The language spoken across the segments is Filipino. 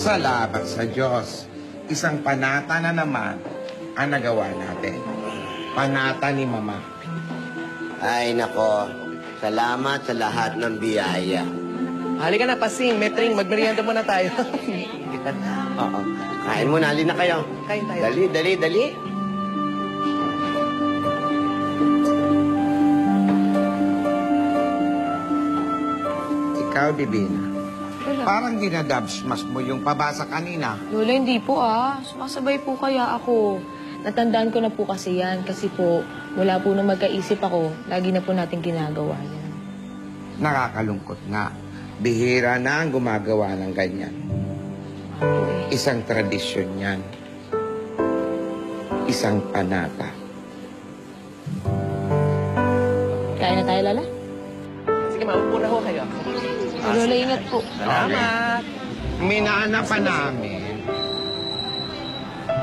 Salamat sa Diyos. Isang panata na naman ang nagawa natin. Panata ni Mama. Ay, nako. Salamat sa lahat ng biyaya. Halika na, Pasing. Metring, magmerienda muna tayo. Oo. Kain muna. Halina kayo. Kain tayo. Dali, dali, dali. Ikaw, Divina. Parang dinadabsmas mo yung pabasa kanina. Lola, hindi po Sumasabay po kaya ako. Natandaan ko na po kasi yan. Kasi po, wala po na magkaisip ako. Lagi na po natin ginagawa yan. Nakakalungkot nga. Bihira na ang gumagawa ng ganyan. Isang tradisyon yan. Isang panata. Kaya na tayo, Lola? Sige, maupo na ho kayo. Lola, ingat po. Salamat. Minana pa namin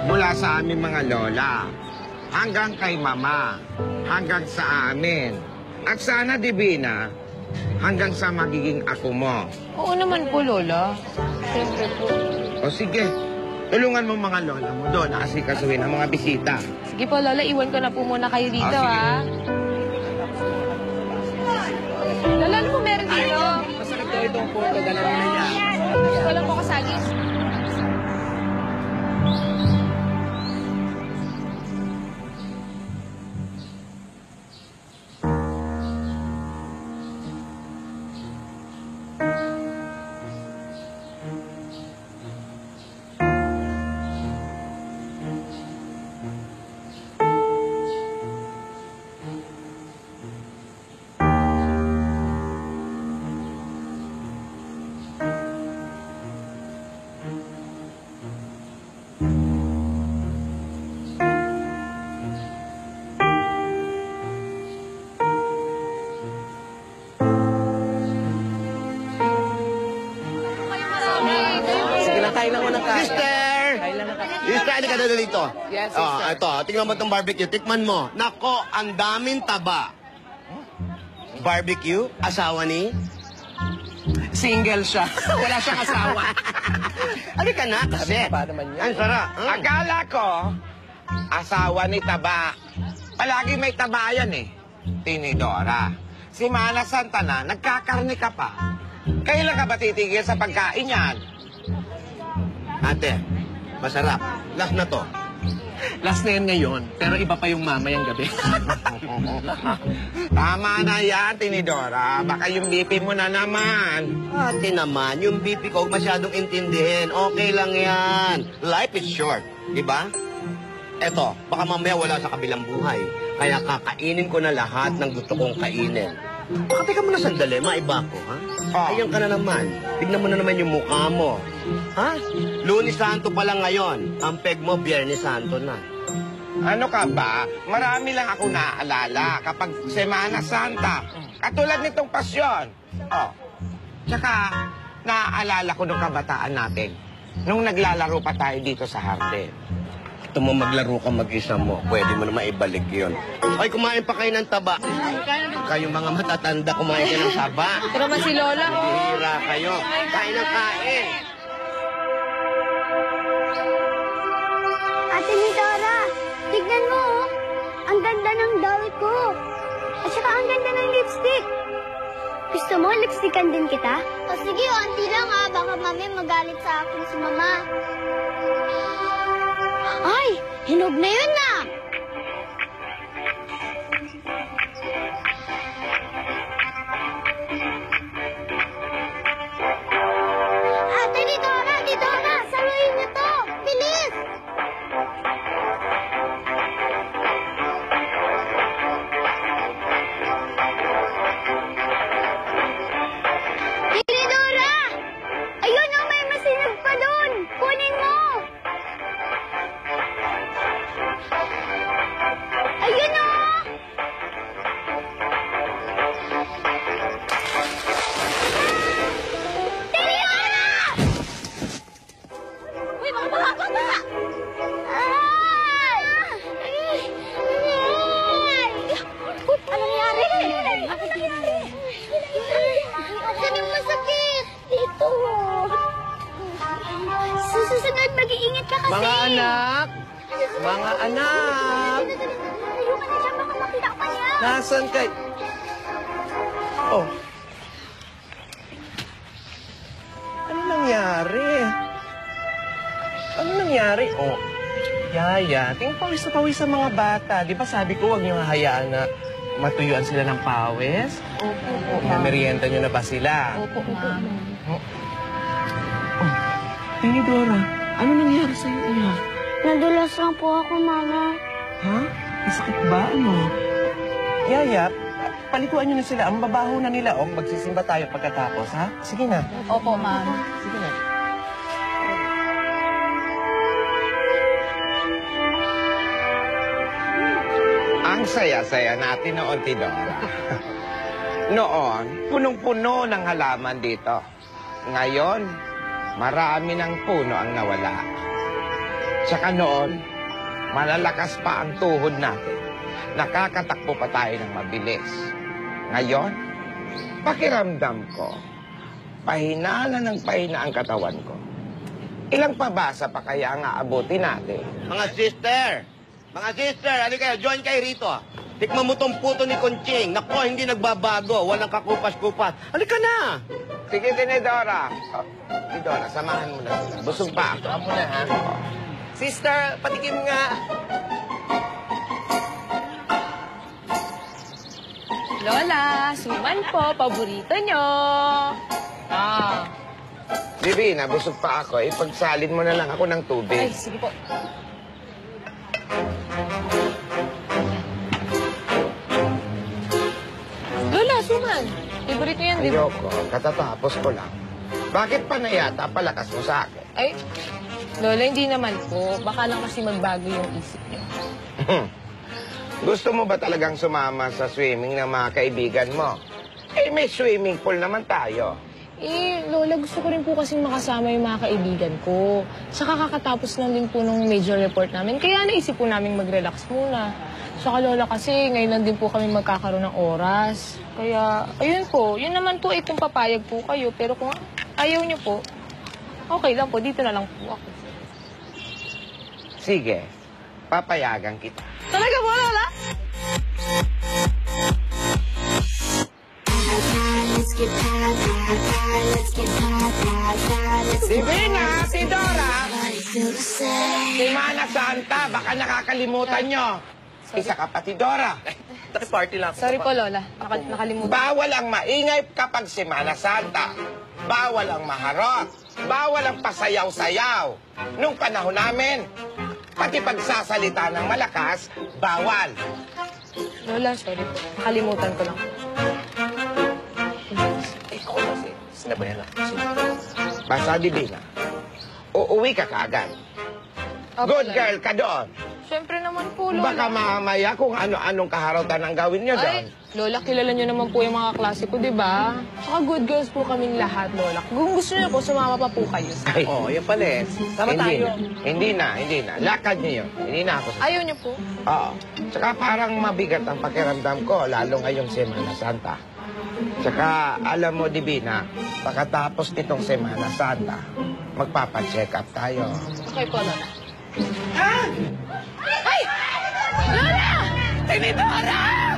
mula sa aming mga lola hanggang kay Mama, hanggang sa amin. At sana, Divina, hanggang sa magiging ako mo. Oo naman po, Lola. Siyempre po. O sige, tulungan mo mga lola mo doon na asikasuhin ang mga bisita. Sige po, Lola. Iwan ko na po muna kayo dito, sige. Lola, ano po meron dito? Masakit daw itong photo. Dala na niya. Wala po kasali. Kain lang muna tayo. Sister! Kain lang na tayo. Sister, ano ka na dito? Yes, sister. Ito, tingnan mo itong barbecue. Tikman mo. Nako, ang daming taba. Barbecue? Asawa ni? Single siya. Wala siyang asawa. Ano ka na kasi? Sabi pa naman yan. Ang sarap. Akala ko, asawa ni Taba. Palagi may taba yan eh. Tinidora. Si Mana Santana, nagkakarni ka pa. Kailan ka ba titigil sa pagkain yan? Ate, masarap. Last na to. Last na yan ngayon, pero iba pa yung mamayang gabi. Tama na yan, Tinidora. Baka yung BP mo na naman. Ate naman, yung BP ko masyadong intindihin. Okay lang yan. Life is short, di ba? Eto, baka mamaya wala sa kabilang buhay. Kaya kakainin ko na lahat ng gusto kong kainin. Baka teka mo na sandali, maiba ko, ha? Ayan ka na naman. Tignan mo na naman yung mukha mo. Ha? Lunes Santo pa lang ngayon. Ang peg mo, Biyernes Santo na. Ano ka ba? Marami lang ako naaalala kapag Semana Santa. Katulad nitong pasyon. Oh. Tsaka, naaalala ko nung kabataan natin. Nung naglalaro pa tayo dito sa hardin. Gusto mo maglaro ka mag-isa mo, pwede mo na maibalik yun. Ay, kumain pa kayo ng taba. Kayong mga matatanda, kumain kayo ng taba. Pero man si Lola, Bihira kayo. Kain ng kain. Ate Nidora, tignan mo, ang ganda ng dawit ko. At saka ang ganda ng lipstick. Gusto mo, lipstickan din kita? O sige, auntie lang baka mami magalit sa akin si mama. Ay, hinog na yun na! Ate Nidora, Nidora, saluhin niyo to! Bilis! Nidora! Ayun o, may masinag pa doon! Kunin mo! Ayun o! Nidora! kasi. Mga anak! Mga anak! Layo ka na dyan, baka makita ka niya. Nasaan kay... Oh. Ano nangyari? Ano nangyari? Oh. Yaya, tingin pawis na pawis sa mga bata. Di ba sabi ko, huwag niyo hayaan na matuyuan sila ng pawis? Opo, Merienda niyo na ba sila? Opo, ma'am. Tinidora, ano nangyari sa'yo, anak? Nadulas lang po ako, Mama. Ha? Masakit ba? Ano? Yaya, palikuan niyo na sila. Ang babaho na nila. O, magsisimba tayo pagkatapos, ha? Sige na. Opo, ma'am. Sige na. Ang saya-saya natin noon, Tidora. Noon, punong-puno ng halaman dito. Ngayon, marami ng puno ang nawala. Tsaka noon, malalakas pa ang tuhod natin. Nakakatakbo pa tayo ng mabilis. Ngayon, pakiramdam ko, pahina na ng pahina ang katawan ko. Ilang pabasa pa kaya ang aabuti natin? Mga sister! Mga sister, ano kayo? Join kayo rito. Tikman mo tong puto ni Conching. Nako, hindi nagbabago. Walang kakupas-kupas. Halika na! Sige, Tinidora. Oh, Tidora, samahan mo na sila. Busog pa ako. Amo na, ha? Sister, patikim nga. Lola, suman po, paborito nyo. Ah. Divina, busog pa ako. Ipagsalin mo na lang ako ng Ay, tubig. sige po. Lola, suman. Favorite nyo yan, di ba? Ayoko, katatapos ko lang. Bakit pa na yata palakas mo sa akin? Ay, Lola, hindi naman po. Baka lang kasi magbago yung isip nyo. Gusto mo ba talagang sumama sa swimming ng mga kaibigan mo? Eh, may swimming pool naman tayo. Eh, Lola, gusto ko rin po kasing makasama yung mga kaibigan ko. Saka kakatapos lang din po nung major report namin. Kaya naisip po namin mag-relax muna. Saka Lola, kasi ngayon lang din po kami magkakaroon ng oras. Kaya, ayun po. Yun naman po kung papayag po kayo. Pero kung ayaw nyo po, okay lang po. Dito na lang po ako. Sige, papayagan kita. Talaga po, Lola? Divina, Tidora! Semana Santa, baka nakakalimutan nyo. Isa ka pa, Tidora. Party lang. Sorry po, Lola. Nakalimutan. Bawal ang maingay kapag Semana Santa. Bawal ang maharot. Bawal ang pasayaw-sayaw. Nung panahon namin, pati pagsasalita ng malakas, bawal. Lola, sorry po. Nakalimutan ko lang. Ikaw kasi. Sinabayan ako. Basta, Divina, uuwi ka kaagad. Opo, Good Lola. girl ka doon. Siyempre naman po, Lola. Baka mamaya kung ano-anong kaharautan ang gawin nyo doon. Ay, Lola, kilala nyo naman po yung mga klase ko, di ba? Tsaka good girls po kaming lahat, Lola. Kung gusto nyo po, sumama pa po kayo. Ay, Oh, yan pala eh. Sama hindi tayo. na. Hindi na. Lakad niyo yun. Hindi na ako. Ayaw nyo po? Oo. Tsaka parang mabigat ang pakiramdam ko, lalo ngayong Semana Santa. Tsaka, alam mo, Divina, pagkatapos nitong Semana Santa, magpapacheck up tayo. Okay po, Lola. Ha? Ay! Lola! Tinidora!